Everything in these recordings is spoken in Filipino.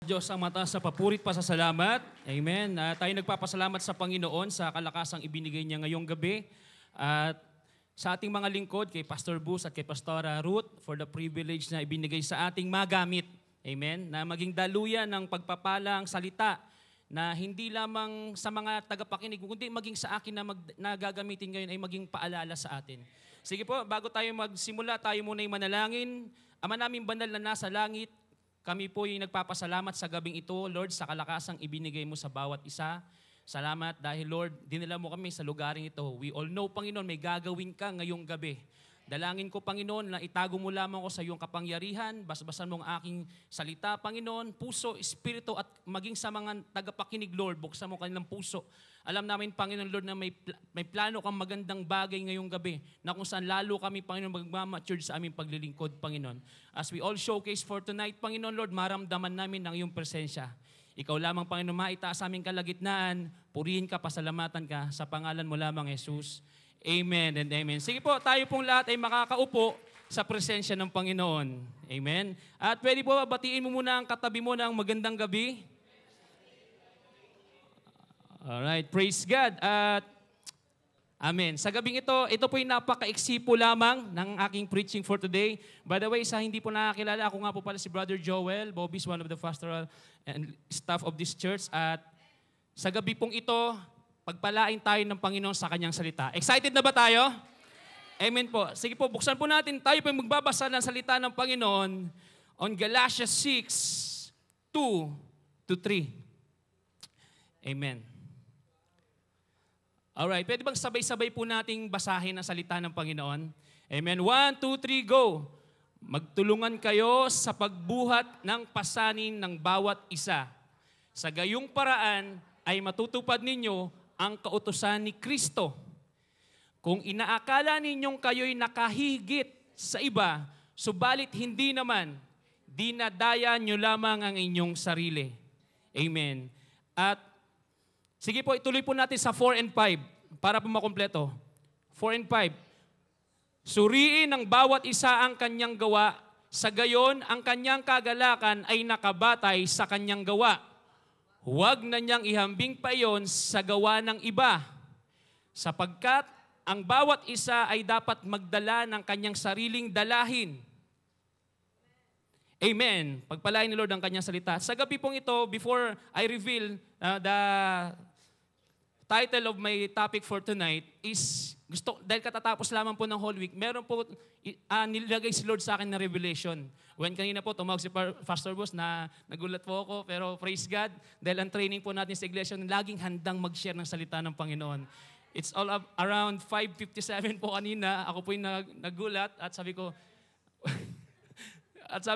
Diyos ang mataas sa papurit pa sa salamat. Amen. Tayo nagpapasalamat sa Panginoon sa kalakasang ibinigay niya ngayong gabi. At sa ating mga lingkod, kay Pastor Bus at kay Pastora Ruth, for the privilege na ibinigay sa ating magamit. Amen. Na maging daluyan ng pagpapalang salita na hindi lamang sa mga tagapakinig, kundi maging sa akin na gagamitin ngayon ay maging paalala sa atin. Sige po, bago tayo magsimula, tayo muna yung manalangin. Ama namin banal na nasa langit, kami po yung nagpapasalamat sa gabing ito, Lord, sa kalakasang ibinigay mo sa bawat isa. Salamat dahil, Lord, dinala mo kami sa lugaring ito. We all know, Panginoon, may gagawin ka ngayong gabi. Dalangin ko, Panginoon, na itago mo lamang ko sa iyong kapangyarihan, basbasan mo ang aking salita, Panginoon, puso, espiritu, at maging sa mga tagapakinig, Lord, buksan mo kanilang puso. Alam namin, Panginoon, Lord, na may plano kang magandang bagay ngayong gabi, na kung saan lalo kami, Panginoon, magmamature sa aming paglilingkod, Panginoon. As we all showcase for tonight, Panginoon, Lord, maramdaman namin ang iyong presensya. Ikaw lamang, Panginoon, maitaas sa aming kalagitnaan, purihin ka, pasalamatan ka, sa pangalan mo lamang, Jesus. Amen and amen. Sige po, tayo pong lahat ay makakaupo sa presensya ng Panginoon. Amen. At pwede po batiin mo muna ang katabi mo ng magandang gabi. Alright, praise God. At amen. Sa gabing ito po yung napaka-iksi po lamang ng aking preaching for today. By the way, sa hindi po nakakilala, ako nga po pala si Brother Joel. Bobby is one of the pastoral and staff of this church. At sa gabi pong ito, pagpalain tayo ng Panginoon sa Kanyang salita. Excited na ba tayo? Amen po. Sige po, buksan po natin. Tayo po magbabasa ng salita ng Panginoon on Galatians 6, 2-3. Amen. Alright, pwede bang sabay-sabay po nating basahin ang salita ng Panginoon? Amen. 1, 2, 3, go! Magtulungan kayo sa pagbuhat ng pasanin ng bawat isa. Sa gayong paraan ay matutupad ninyo ang kautusan ni Kristo. Kung inaakala ninyong kayo'y nakahigit sa iba, subalit hindi naman, dinadaya nyo lamang ang inyong sarili. Amen. At sige po, ituloy po natin sa 4 and 5 para po makumpleto. 4 and 5. Suriin ng bawat isa ang kanyang gawa, sa gayon ang kanyang kagalakan ay nakabatay sa kanyang gawa. Huwag na niyang ihambing pa iyon sa gawa ng iba, sapagkat ang bawat isa ay dapat magdala ng kanyang sariling dalahin. Amen. Pagpalain ni Lord ang kanyang salita. Sa gabi pong ito, before I reveal the title of my topic for tonight is, dahil katatapos lamang po ng whole week, meron po nilagay si Lord sa akin na revelation. When kanina po tumawag si Pastor Bus na nagulat po ako, pero praise God, dahil ang training po natin sa iglesia, laging handang mag-share ng salita ng Panginoon. It's all around 5:57 po kanina, ako po yung nagulat at sabi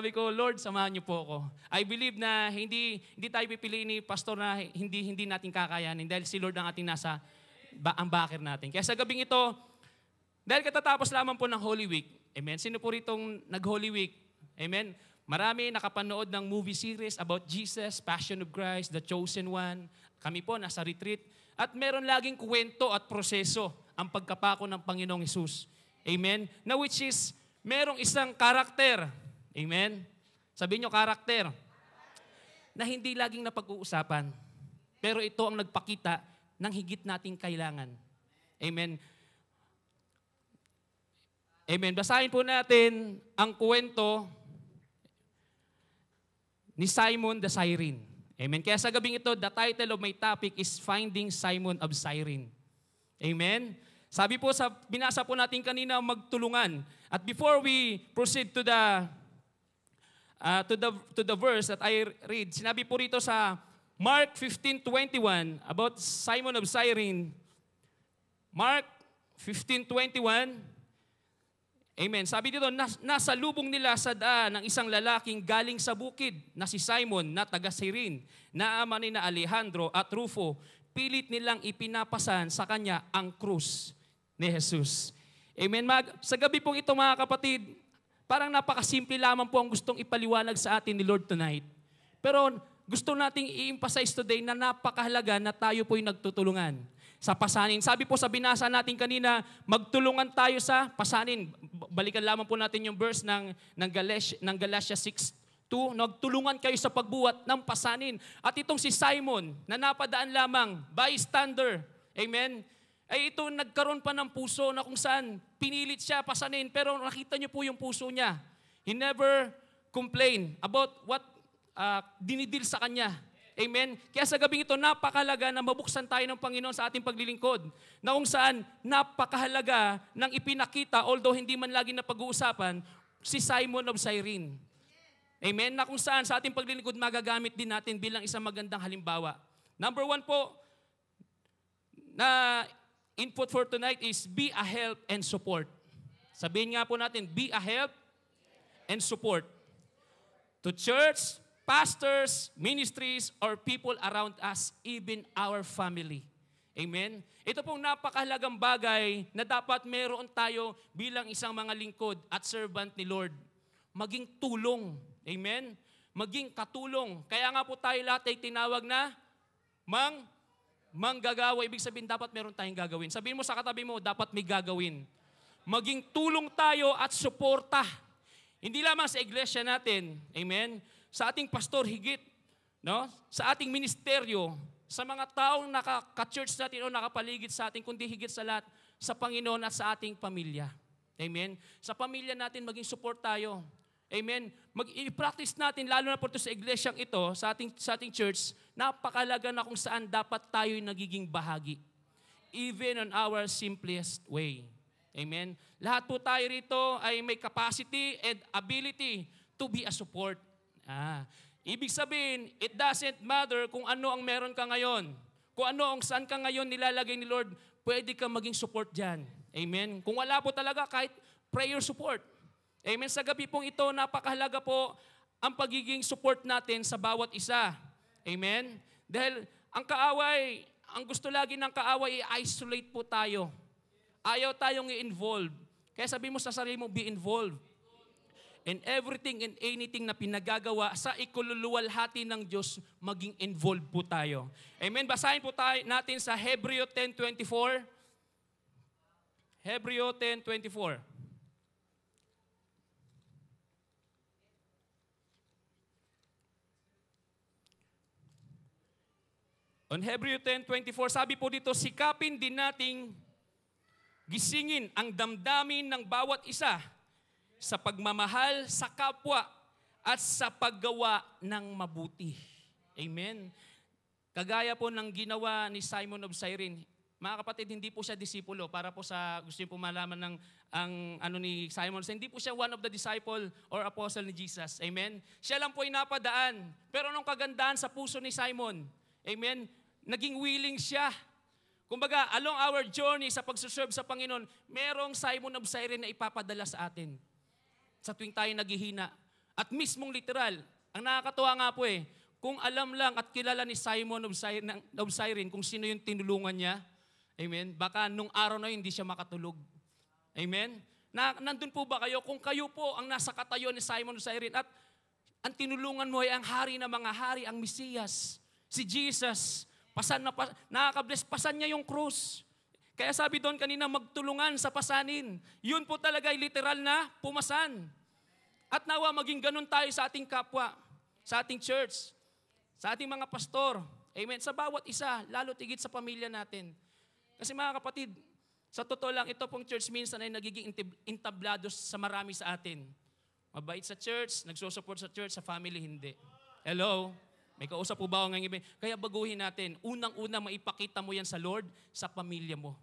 ko, Lord, samahan niyo po ako. I believe na hindi tayo pipiliin ni Pastor na hindi natin kakayanin dahil si Lord ang ating nasa ang backer natin. Kaya sa gabing ito, dahil katatapos lamang po ng Holy Week, amen, sino po ritong nag-Holy Week? Amen. Marami nakapanood ng movie series about Jesus, Passion of Christ, The Chosen One. Kami po nasa retreat. At meron laging kwento at proseso ang pagkapako ng Panginoong Hesus. Amen. Na which is, merong isang karakter. Amen. Sabihin nyo, karakter. Na hindi laging napag-uusapan. Pero ito ang nagpakita ng higit nating kailangan. Amen. Amen. Basahin po natin ang kwento ni Simon the Cyrene. Amen. Kaya sa gabing ito, the title of my topic is Finding Simon of Cyrene. Amen. Sabi po binasa po natin kanina, magtulungan. At before we proceed to the verse that I read, sinabi po rito sa Mark 15:21 about Simon of Cyrene. Mark 15:21. Amen. Sabi dito, nasa lubong nila sa daan ng isang lalaking galing sa bukid na si Simon na taga Cyrene, na ama ni na Alejandro at Rufo. Pilit nilang ipinapasan sa kanya ang krus ni Jesus. Amen. Sa gabi pong ito, mga kapatid, parang napakasimple lamang po ang gustong ipaliwanag sa atin ni Lord tonight. Pero gusto nating i-emphasize today na napakahalaga na tayo po'y nagtutulungan sa pasanin. Sabi po sa binasa natin kanina, magtulungan tayo sa pasanin. Balikan lamang po natin yung verse ng Galatians 6, 2, nagtulungan kayo sa pagbuhat ng pasanin. At itong si Simon, na napadaan lamang, bystander, amen, ay ito nagkaroon pa ng puso na kung saan pinilit siya pasanin, pero nakita niyo po yung puso niya. He never complained about what dinidil sa kanya. Amen? Kaya sa gabing ito, napakahalaga na mabuksan tayo ng Panginoon sa ating paglilingkod. Na kung saan, napakahalaga ng ipinakita, although hindi man lagi na pag-uusapan, si Simon of Cyrene. Amen? Na kung saan, sa ating paglilingkod, magagamit din natin bilang isang magandang halimbawa. Number 1 po, na input for tonight is be a help and support. Sabihin nga po natin, be a help and support. To church, pastors, ministries, or people around us, even our family. Amen? Ito pong napakahalagang bagay na dapat meron tayo bilang isang mga lingkod at servant ni Lord. Maging tulong. Amen? Maging katulong. Kaya nga po tayo lahat ay tinawag na manggagawa. Ibig sabihin, dapat meron tayong gagawin. Sabihin mo sa katabi mo, dapat may gagawin. Maging tulong tayo at suporta. Hindi lamang sa iglesia natin. Amen? Sa ating pastor higit, no? Sa ating ministeryo, sa mga taong naka-church natin o nakapaligid sa atin, kundi higit sa lahat, sa Panginoon at sa ating pamilya. Amen? Sa pamilya natin, maging support tayo. Amen? I-practice natin, lalo na po ito sa iglesyang ito, sa ating church, napakalaga na kung saan dapat tayo nagiging bahagi. Even on our simplest way. Amen? Lahat po tayo rito ay may capacity and ability to be a support. Ibig sabihin, it doesn't matter kung ano ang meron ka ngayon. Kung ano ang saan ka ngayon nilalagay ni Lord, pwede ka maging support dyan. Amen? Kung wala po talaga, kahit prayer support. Amen? Sa gabi pong ito, napakahalaga po ang pagiging support natin sa bawat isa. Amen? Dahil ang kaaway, ang gusto lagi ng kaaway, i-isolate po tayo. Ayaw tayong i-involve. Kaya sabi mo sa sarili mo, be involved. And everything and anything na pinagagawa sa ikululuwalhati ng Diyos, maging involved po tayo. Amen? Basahin po tayo natin sa Hebreo 10:24. Hebreo 10:24. On Hebreo 10:24, sabi po dito, sikapin din nating gisingin ang damdamin ng bawat isa sa pagmamahal sa kapwa at sa paggawa ng mabuti. Amen? Kagaya po ng ginawa ni Simon of Cyrene. Mga kapatid, hindi po siya disipulo. Para po sa gusto niyo po malaman ng ni Simon. Hindi po siya one of the disciple or apostle ni Jesus. Amen? Siya lang po ay napadaan. Pero anong kagandahan sa puso ni Simon? Amen? Naging willing siya. Kumbaga, along our journey sa pagsuserve sa Panginoon, merong Simon of Cyrene na ipapadala sa atin. Sa tuwing tayo naghihina. At mismong literal, ang nakakatuwa nga po kung alam lang at kilala ni Simon of Cyrene kung sino yung tinulungan niya, amen, baka nung araw na yun, hindi siya makatulog. Amen? Nandun po ba kayo? Kung kayo po ang nasa katayo ni Simon of Cyrene at ang tinulungan mo ay ang hari ng mga hari, ang Mesiyas, si Jesus, nakaka-bless, pasan niya yung krus. Kaya sabi doon kanina, magtulungan sa pasanin. Yun po talaga ay literal na pumasan. At nawa maging ganun tayo sa ating kapwa, sa ating church, sa ating mga pastor. Amen. Sa bawat isa, lalo tigit sa pamilya natin. Kasi mga kapatid, sa totoo lang, ito pong church minsan ay nagiging intablados sa marami sa atin. Mabait sa church, nagsusupport sa church, sa family hindi. Hello? May kausap po ba ako ngayong iba? Kaya baguhin natin. Unang-una, maipakita mo yan sa Lord, sa pamilya mo.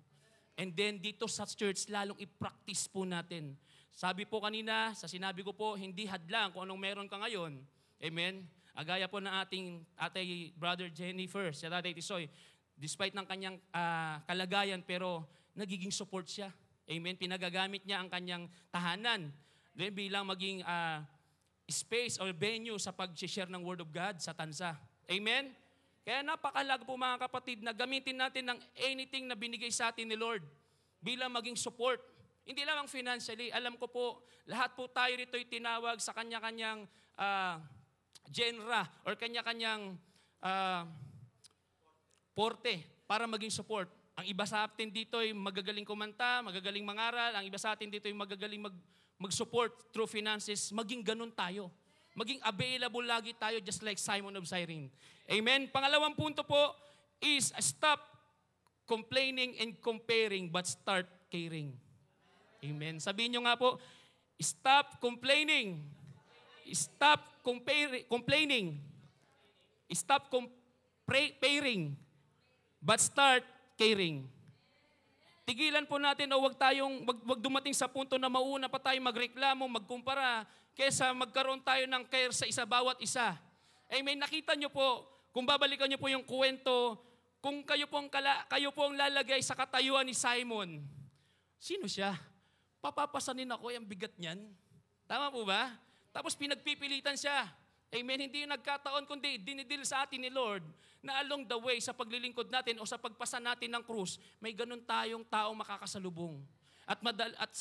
And then dito sa church, lalong i-practice po natin. Sabi po kanina, sa sinabi ko po, hindi hadlang kung anong meron ka ngayon. Amen? Agaya po ng ating atay brother Jennifer, si Tatay Tisoy, despite ng kanyang kalagayan, pero nagiging support siya. Amen? Pinagagamit niya ang kanyang tahanan. Then bilang maging space or venue sa pag-share ng Word of God sa tansa. Amen? Kaya napakahalaga po mga kapatid na gamitin natin ng anything na binigay sa atin ni Lord bilang maging support. Hindi lamang financially. Alam ko po, lahat po tayo rito ay tinawag sa kanya-kanyang genre or kanya-kanyang porte para maging support. Ang iba sa atin dito ay magagaling kumanta, magagaling mangaral. Ang iba sa atin dito ay magagaling mag-support through finances. Maging ganun tayo. maging available lagi tayo just like Simon of Cyrene. Amen? Pangalawang punto po is stop complaining and comparing but start caring. Amen? Sabihin nyo nga po, stop complaining. Stop complaining. Stop comparing but start caring. Tigilan po natin o wag dumating sa punto na mauna pa tayo magreklamo, magkumpara, kaysa magkaroon tayo ng care sa bawat isa. Amen. Nakita nyo po, kung babalikan nyo po yung kwento, kung kayo po ang lalagay sa katayuan ni Simon, sino siya? Papapasanin ako, yung bigat niyan. Tama po ba? Tapos pinagpipilitan siya. Amen. Hindi yung nagkataon, kundi dinidil sa atin ni Lord na along the way sa paglilingkod natin o sa pagpasa natin ng krus, may ganun tayong taong makakasalubong. At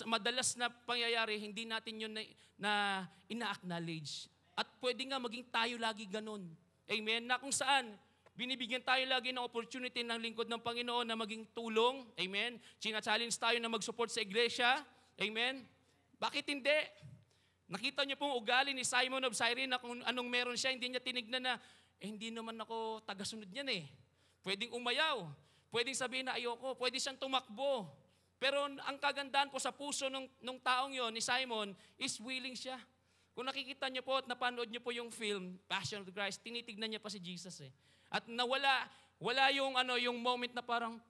madalas na pangyayari, hindi natin yun na ina-acknowledge. At pwede nga maging tayo lagi ganun. Amen. Na kung saan, binibigyan tayo lagi ng opportunity ng lingkod ng Panginoon na maging tulong. Amen. China-challenge tayo na mag-support sa iglesia. Amen. Bakit hindi? Nakita niyo pong ugali ni Simon of Cyrene na kung anong meron siya, hindi niya tinignan na, hindi naman ako tagasunod niyan eh. Pwedeng umayaw, pwedeng sabihin na ayoko, pwede siyang tumakbo. Pero ang kagandahan po sa puso ng taong yon ni Simon is willing siya. Kung nakikita niyo po at napanood niyo po yung film, Passion of the Christ, tinitignan niya pa si Jesus eh. At wala yung moment na parang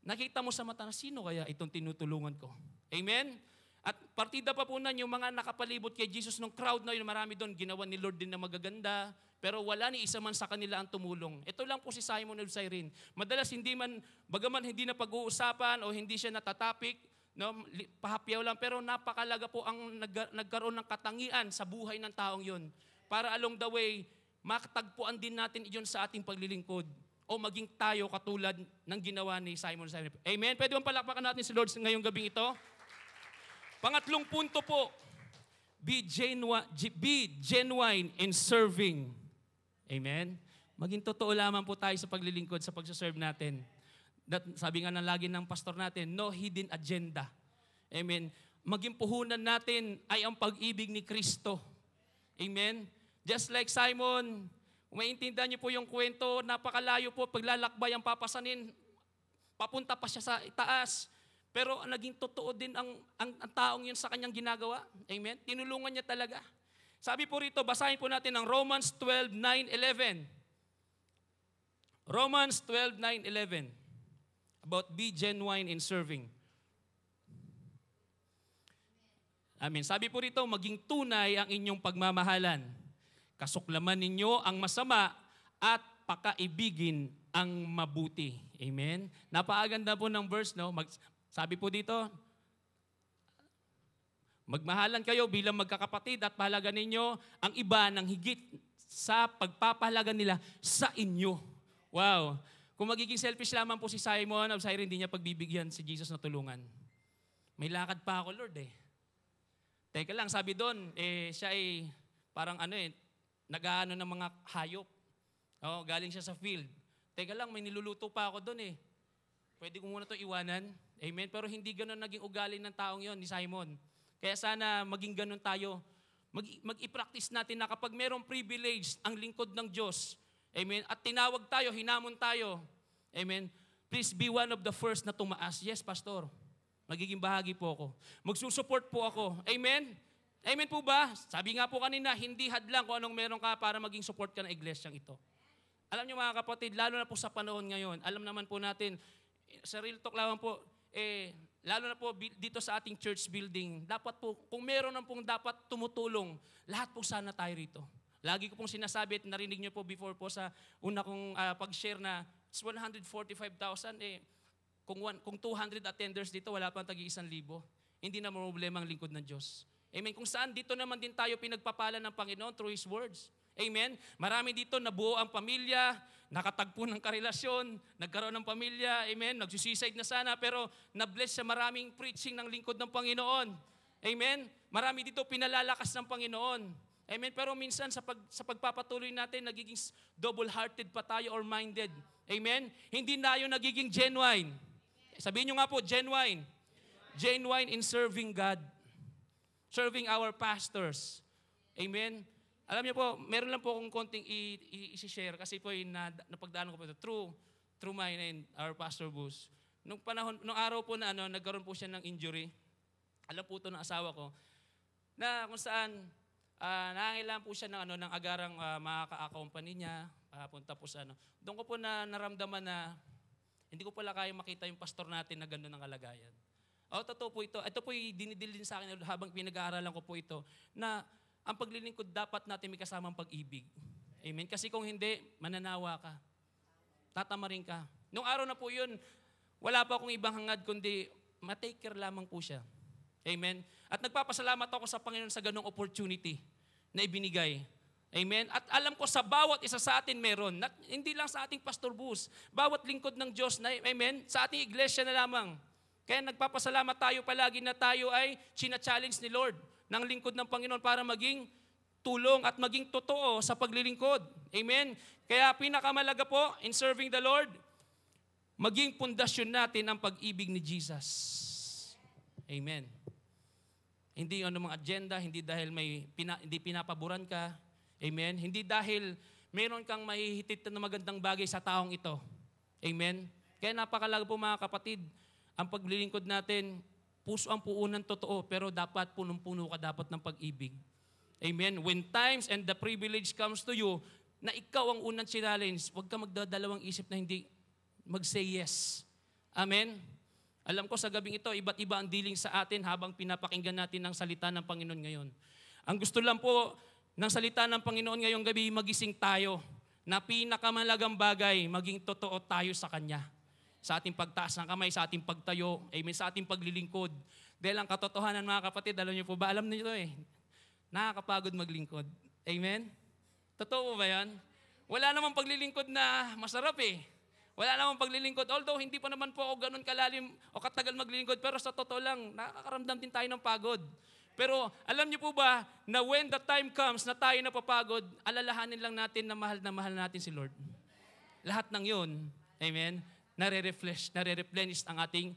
nakita mo sa mata na sino kaya itong tinutulungan ko. Amen? At partida pa po na yung mga nakapalibot kay Jesus ng crowd na yun, marami doon, ginawa ni Lord din na magaganda, pero wala ni isa man sa kanila ang tumulong. Ito lang po si Simon of Cyrene. Madalas bagaman hindi na pag-uusapan o hindi siya natatapik, no, pahapyaw lang, pero napakalaga po ang nagkaroon ng katangian sa buhay ng taong yun. Para along the way, makatagpuan din natin iyon sa ating paglilingkod o maging tayo katulad ng ginawa ni Simon of Cyrene. Amen? Pwede bang palakpakan natin si Lord ngayong gabing ito? Pangatlong punto po, be genuine in serving. Amen? Maging totoo lamang po tayo sa paglilingkod, sa pagsaserve natin. Sabi nga lagi ng pastor natin, no hidden agenda. Amen? Maging puhunan natin ay ang pag-ibig ni Kristo. Amen? Just like Simon, kung maintindihan niyo po yung kwento, napakalayo po, paglalakbay ang papasanin, papunta pa siya sa itaas. Pero naging totoo din ang taong yun sa kanyang ginagawa. Amen? Tinulungan niya talaga. Sabi po rito, basahin po natin ang Romans 12:9-11. Romans 12:9-11. About be genuine in serving. Amen. Sabi po rito, maging tunay ang inyong pagmamahalan. Kasuklaman ninyo ang masama at pakaibigin ang mabuti. Amen? Napakaganda po ng verse, no? Sabi po dito, magmahalan kayo bilang magkakapatid at pahalagan ninyo ang iba ng higit sa pagpapahalaga nila sa inyo. Wow! Kung magiging selfish lamang po si Simon of Cyrene, hindi niya pagbibigyan si Jesus na tulungan. May lakad pa ako, Lord eh. Teka lang, sabi doon, siya ay parang nag-aano ng mga hayop. Galing siya sa field. Teka lang, may niluluto pa ako doon eh. Pwede ko muna ito iwanan. Amen? Pero hindi ganun naging ugali ng taong yon ni Simon. Kaya sana maging ganun tayo. Mag-i-practice natin na kapag merong privilege ang lingkod ng Diyos, amen, at tinawag tayo, hinamon tayo, amen, please be one of the first na tumaas. Yes, Pastor. Magiging bahagi po ako. Magsusupport po ako. Amen? Amen po ba? Sabi nga po kanina, hindi hadlang kung anong meron ka para maging support ka ng iglesyang ito. Alam niyo mga kapatid, lalo na po sa panahon ngayon, alam naman po natin, sa real talk lang po, lalo na po dito sa ating church building, dapat po, kung meron na pong dapat tumutulong, lahat po sana tayo rito. Lagi ko pong sinasabi at narinig niyo po before po sa una kong pag-share na it's 145,000, kung 200 attenders dito, wala pang tagi-1,000. Hindi na problema ang lingkod ng Diyos. Amen. Kung saan dito naman din tayo pinagpapala ng Panginoon through His words. Amen. Marami dito nabuo ang pamilya, nakatagpo ng karelasyon, nagkaroon ng pamilya, amen, nagsusuicide na sana, pero na-bless sa maraming preaching ng lingkod ng Panginoon. Amen. Marami dito pinalalakas ng Panginoon. Amen. Pero minsan sa pagpapatuloy natin, nagiging double-hearted pa tayo or minded. Amen. Hindi na yun nagiging genuine. Sabihin nyo nga po, genuine. Genuine in serving God. Serving our pastors. Amen. Alam niyo po, meron lang po akong konting i-share kasi po napagdaanan ko po ito through mine and our Pastor Bus. Nung araw po na nagkaroon po siya ng injury. Alam po ito ng asawa ko na kung saan nangangailangan po siya ng agarang makaka-accompany niya, punta po sa Doon ko po naramdaman na hindi ko pala kaya makita yung pastor natin na gano'n ang kalagayan. Totoo po ito. Ito po dinidil din sa akin habang pinag-aaralan ko po ito na ang paglilingkod dapat natin may kasamang pag-ibig. Amen? Kasi kung hindi, mananawa ka. Tatamarin ka. Nung araw na po yun, wala pa akong ibang hangad kundi ma-take care lamang po siya. Amen? At nagpapasalamat ako sa Panginoon sa ganong opportunity na ibinigay. Amen? At alam ko sa bawat isa sa atin meron. Hindi lang sa ating Pastor Bus. Bawat lingkod ng Diyos na, amen, sa ating iglesia na lamang. Kaya nagpapasalamat tayo palagi na tayo ay china-challenge ni Lord ng lingkod ng Panginoon para maging tulong at maging totoo sa paglilingkod. Amen? Kaya pinakamalaga po in serving the Lord, maging pundasyon natin ang pag-ibig ni Jesus. Amen. Hindi yun mga agenda, hindi dahil hindi pinapaboran ka. Amen? Hindi dahil meron kang mahihitit na magandang bagay sa taong ito. Amen? Kaya napakalaga po mga kapatid, ang paglilingkod natin, puso ang puunan totoo, pero dapat punong-puno ka dapat ng pag-ibig. Amen? When times and the privilege comes to you, na ikaw ang unang challenge, huwag ka magdadalawang isip na hindi mag-say yes. Amen? Alam ko sa gabing ito, iba't iba ang dealing sa atin habang pinapakinggan natin ang salita ng Panginoon ngayon. Ang gusto lang po ng salita ng Panginoon ngayong gabi, magising tayo na pinakamalagang bagay, maging totoo tayo sa Kanya. Sa ating pagtaas ng kamay, sa ating pagtayo, amen, sa ating paglilingkod. Dahil ang katotohanan mga kapatid, alam niyo po ba, alam niyo ito nakakapagod maglingkod. Amen? Totoo po ba yan? Wala namang paglilingkod na masarap Wala namang paglilingkod. Although hindi pa naman po ako ganun kalalim o katagal maglilingkod, pero sa totoo lang, nakakaramdam din tayo ng pagod. Pero alam niyo po ba na when the time comes na tayo napapagod, alalahanin lang natin na mahal natin si Lord. Lahat ng yun, amen, nare-replenish ang ating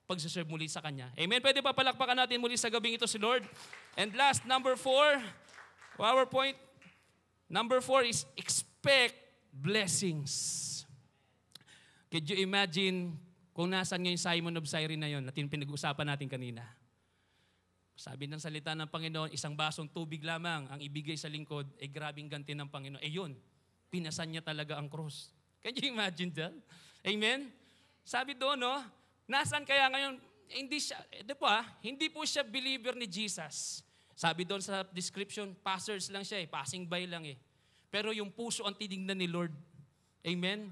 pagsaserve muli sa Kanya. Amen? Pwede pa palakpakan natin muli sa gabing ito si Lord. And last, number 4, PowerPoint. Number 4 is expect blessings. Could you imagine kung nasan ngayon Simon of Cyrene na yun, natin pinag-usapan natin kanina. Sabi ng salita ng Panginoon, isang basong tubig lamang ang ibigay sa lingkod, grabing ganti ng Panginoon. Yun, pinasan niya talaga ang cross. Can you imagine that? Amen? Sabi doon, nasan kaya ngayon, hindi po siya believer ni Jesus. Sabi doon sa description, passers lang siya passing by lang Pero yung puso ang tinignan ni Lord. Amen?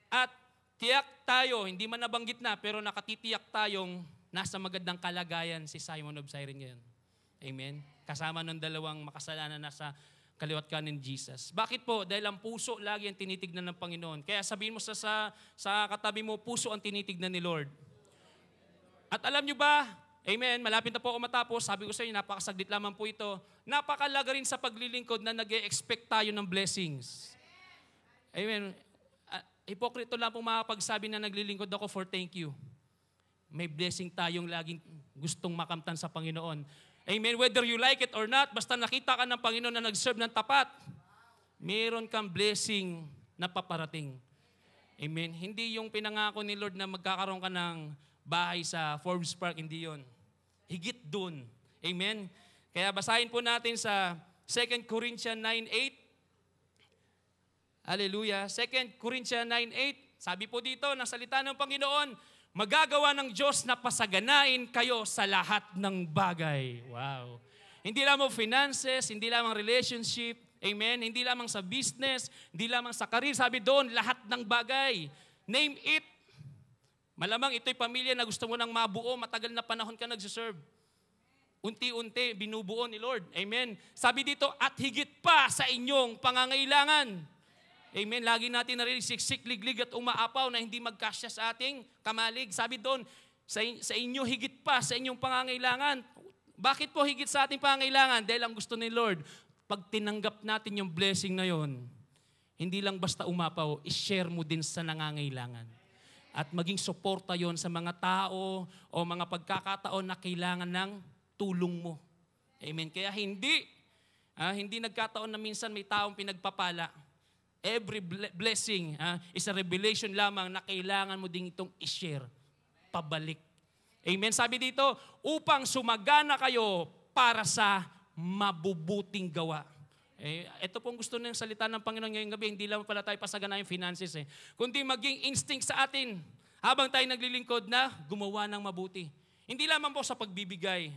At tiyak tayo, hindi man nabanggit na, pero nakatitiyak tayong nasa magandang kalagayan si Simon of Cyrene ngayon. Amen? Kasama ng dalawang makasalanan nasa kaliwat kanin Jesus. Bakit po? Dahil ang puso lagi ang tinitignan ng Panginoon. Kaya sabihin mo sa katabi mo, puso ang tinitignan ni Lord. At alam nyo ba, amen, malapit na po ako matapos, sabi ko sa inyo, napakasaglit lamang po ito. Napakalaga rin sa paglilingkod na nag-e-expect tayo ng blessings. Amen. Hipokrito lang pong makapagsabi na naglilingkod ako for thank you. May blessing tayong laging gustong makamtan sa Panginoon. Amen. Whether you like it or not, basta nakita ka ng Panginoon na nag-serve ng tapat, meron kang blessing na paparating. Amen. Hindi yung pinangako ni Lord na magkakaroon ka ng bahay sa Forbes Park, hindi yon. Higit dun. Amen. Kaya basahin po natin sa 2 Corinthians 9:8. Hallelujah. 2 Corinthians 9:8. Sabi po dito ng salita ng Panginoon, magagawa ng Diyos na pasaganain kayo sa lahat ng bagay. Wow. Hindi lamang finances, hindi lamang relationship, amen, hindi lamang sa business, hindi lamang sa career. Sabi doon, lahat ng bagay. Name it. Malamang ito'y pamilya na gusto mo nang mabuo, matagal na panahon ka nagsiserve. Unti-unti, binubuo ni Lord. Amen. Sabi dito, at higit pa sa inyong pangangailangan. Amen. Lagi natin narinig siksik, liglig at umaapaw na hindi magkasya sa ating kamalig. Sabi doon, sa inyo higit pa sa inyong pangangailangan. Bakit po higit sa ating pangangailangan? Dahil ang gusto ni Lord, pag tinanggap natin yung blessing na yon, hindi lang basta umapaw, i-share mo din sa nangangailangan. At maging suporta yon sa mga tao o mga pagkakataon na kailangan ng tulong mo. Amen. Kaya hindi Hindi nagkataon na minsan may taong pinagpapala. Every blessing is a revelation lamang na kailangan mo din itong i-share. Pabalik. Amen. Sabi dito, upang sumagana kayo para sa mabubuting gawa. Ito pong gusto ng salita ng Panginoon ngayong gabi, hindi lang pala tayo pasagana yung finances kundi maging instinct sa atin habang tayo naglilingkod na gumawa ng mabuti. Hindi lamang po sa pagbibigay.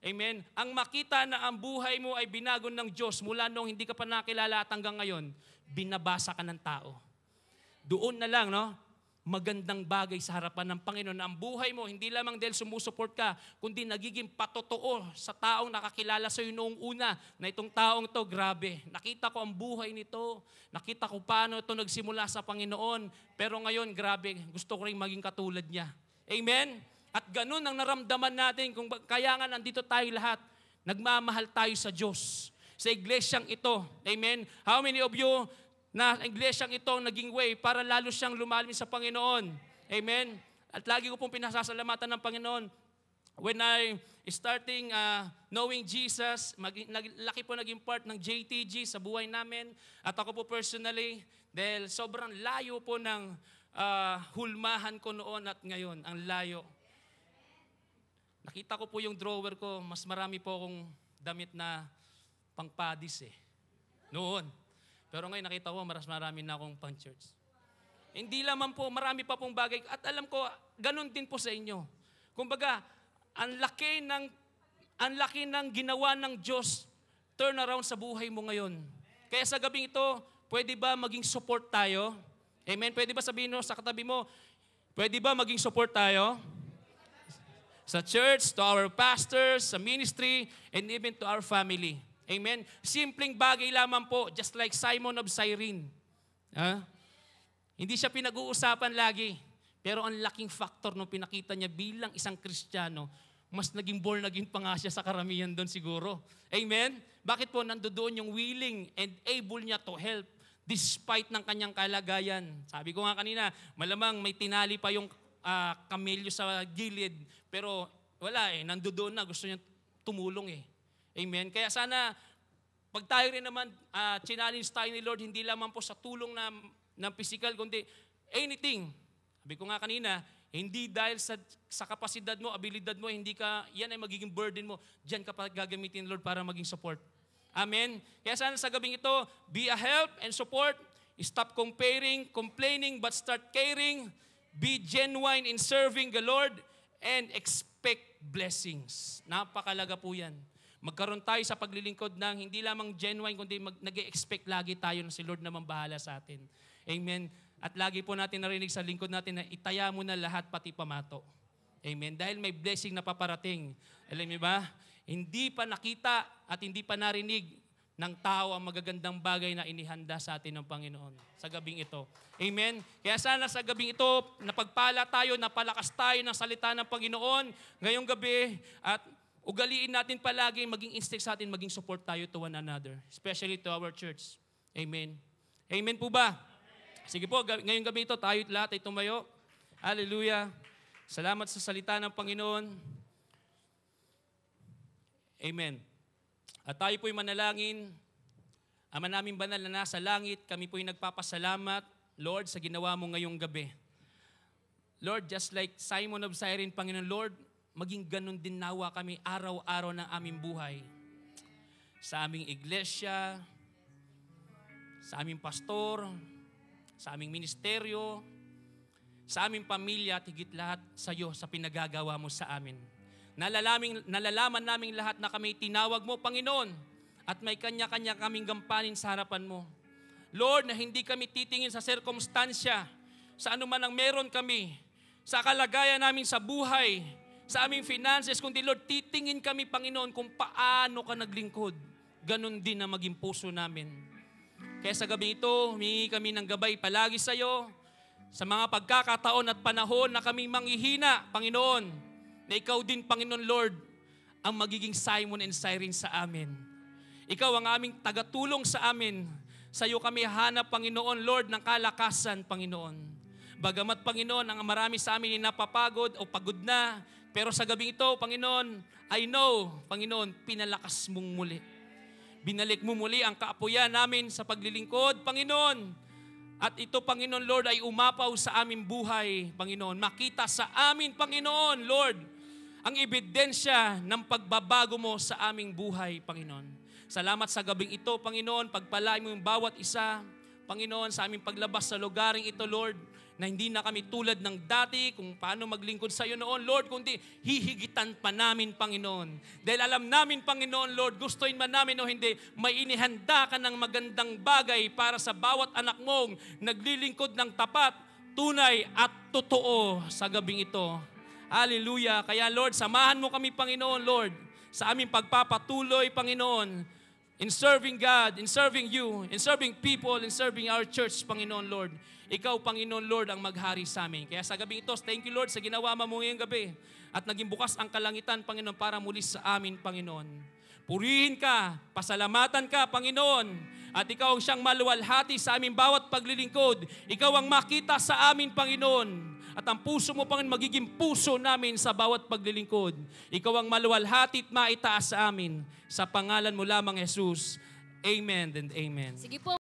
Amen. Ang makita na ang buhay mo ay binago ng Diyos mula nung hindi ka pa nakilala at hanggang ngayon, binabasa ka ng tao. Doon na lang, magandang bagay sa harapan ng Panginoon na ang buhay mo, hindi lamang dahil sumusuport ka, kundi nagiging patotoo sa taong nakakilala sa iyo noong una, na itong taong to, grabe, nakita ko ang buhay nito, nakita ko paano ito nagsimula sa Panginoon, pero ngayon, grabe, gusto ko rin maging katulad niya. Amen? At ganun ang naramdaman natin, kaya nga nandito tayo lahat, nagmamahal tayo sa Diyos, sa iglesyang ito. Amen? How many of you na iglesyang ito naging way para lalo siyang lumalim sa Panginoon? Amen? At lagi ko pong pinasasalamatan ng Panginoon. When I starting knowing Jesus, laki po naging part ng JTG sa buhay namin. At ako po personally, dahil sobrang layo po ng hulmahan ko noon at ngayon, ang layo. Nakita ko po yung drawer ko, mas marami po akong damit na pangpadis noon. Pero ngayon nakita ko, marami na akong pang-church. Hindi lamang po, marami pa pong bagay. At alam ko, ganun din po sa inyo. Kumbaga, ang laki ng ginawa ng Diyos, turn around sa buhay mo ngayon. Kaya sa gabing ito, pwede ba maging support tayo? Amen? Pwede ba sabihin mo sa katabi mo, pwede ba maging support tayo? Sa church, to our pastors, sa ministry, and even to our family. Amen? Simpleng bagay lamang po, just like Simon of Cyrene. Hindi siya pinag-uusapan lagi. Pero ang laking factor nung pinakita niya bilang isang Kristiyano, mas naging born again pa nga siya sa karamihan doon siguro. Amen? Bakit po nandoon yung willing and able niya to help despite ng kanyang kalagayan? Sabi ko nga kanina, malamang may tinali pa yung kamelyo sa gilid, pero wala nandoon na, gusto niya tumulong Amen? Kaya sana, pag tayo rin naman, challenge tayo ni Lord, hindi lamang po sa tulong ng physical, kundi anything. Sabi ko nga kanina, hindi dahil sa kapasidad mo, abilidad mo, yan ay magiging burden mo. Diyan ka pa gagamitin ni Lord para maging support. Amen? Kaya sana sa gabing ito, be a help and support. Stop comparing, complaining, but start caring. Be genuine in serving the Lord and expect blessings. Napakalaga po yan. Magkaroon tayo sa paglilingkod ng hindi lamang genuine, kundi nag-expect lagi tayo na si Lord naman bahala sa atin. Amen. At lagi po natin narinig sa lingkod natin na itaya mo na lahat pati pamato. Amen. Dahil may blessing na paparating. Alam niyo ba? Hindi pa nakita at hindi pa narinig ng tao ang magagandang bagay na inihanda sa atin ng Panginoon sa gabing ito. Amen? Kaya sana sa gabing ito, napagpala tayo, napalakas tayo ng salita ng Panginoon ngayong gabi at ugaliin natin palagi, maging instinct sa atin, maging support tayo to one another, especially to our church. Amen? Amen po ba? Sige po, ngayong gabi ito, tayo lahat ay tumayo. Hallelujah. Salamat sa salita ng Panginoon. Amen. At tayo po'y manalangin. Ama naming banal na nasa langit, kami po'y nagpapasalamat, Lord, sa ginawa mo ngayong gabi. Lord, just like Simon of Cyrene, Panginoon, Lord, maging ganun din nawa kami araw-araw ng aming buhay. Sa aming iglesia, sa aming pastor, sa aming ministeryo, sa aming pamilya, at higit lahat sa iyo sa pinagagawa mo sa amin. Nalalaman namin lahat na kami tinawag mo, Panginoon, at may kanya-kanya kaming gampanin sa harapan mo. Lord, na hindi kami titingin sa sirkumstansya, sa anuman ang meron kami, sa kalagayan namin sa buhay, sa aming finances, kundi Lord, titingin kami, Panginoon, kung paano ka naglingkod. Ganon din na maging puso namin. Kaya sa gabi ito, humingi kami ng gabay palagi sa iyo, sa mga pagkakataon at panahon na kami manghihina, Panginoon, na ikaw din, Panginoon Lord, ang magiging Simon and Cyrene sa amin. Ikaw ang aming tagatulong sa amin. Sa iyo kami hanap, Panginoon Lord, ng kalakasan, Panginoon. Bagamat, Panginoon, ang marami sa amin ay napapagod o pagod na, pero sa gabing ito, Panginoon, I know, Panginoon, pinalakas mong muli. binalik mo muli ang kaapuyan namin sa paglilingkod, Panginoon. At ito, Panginoon, Lord, ay umapaw sa aming buhay, Panginoon. Makita sa amin, Panginoon, Lord, ang ebidensya ng pagbabago mo sa aming buhay, Panginoon. Salamat sa gabing ito, Panginoon. Pagpalain mo yung bawat isa, Panginoon, sa aming paglabas sa lugaring ito, Lord, na hindi na kami tulad ng dati kung paano maglingkod sa iyo noon, Lord, kundi hihigitan pa namin, Panginoon. Dahil alam namin, Panginoon, Lord, gustuin man namin o hindi, may inihanda ka ng magandang bagay para sa bawat anak mong naglilingkod ng tapat, tunay at totoo sa gabing ito. Hallelujah. Kaya, Lord, samahan mo kami, Panginoon, Lord, sa aming pagpapatuloy, Panginoon, in serving God, in serving you, in serving people, in serving our church, Panginoon, Lord. Ikaw, Panginoon, Lord, ang maghari sa amin. Kaya sa gabi ito, thank you, Lord, sa ginawa mo ngayong gabi. At naging bukas ang kalangitan, Panginoon, para muli sa amin, Panginoon. Purihin ka, pasalamatan ka, Panginoon. At ikaw ang siyang maluwalhati sa aming bawat paglilingkod. Ikaw ang makita sa amin, Panginoon. At ang puso mo, Panginoon, magiging puso namin sa bawat paglilingkod. Ikaw ang maluwalhati at maitaas sa amin. Sa pangalan mo lamang, Jesus. Amen and amen. Sige po,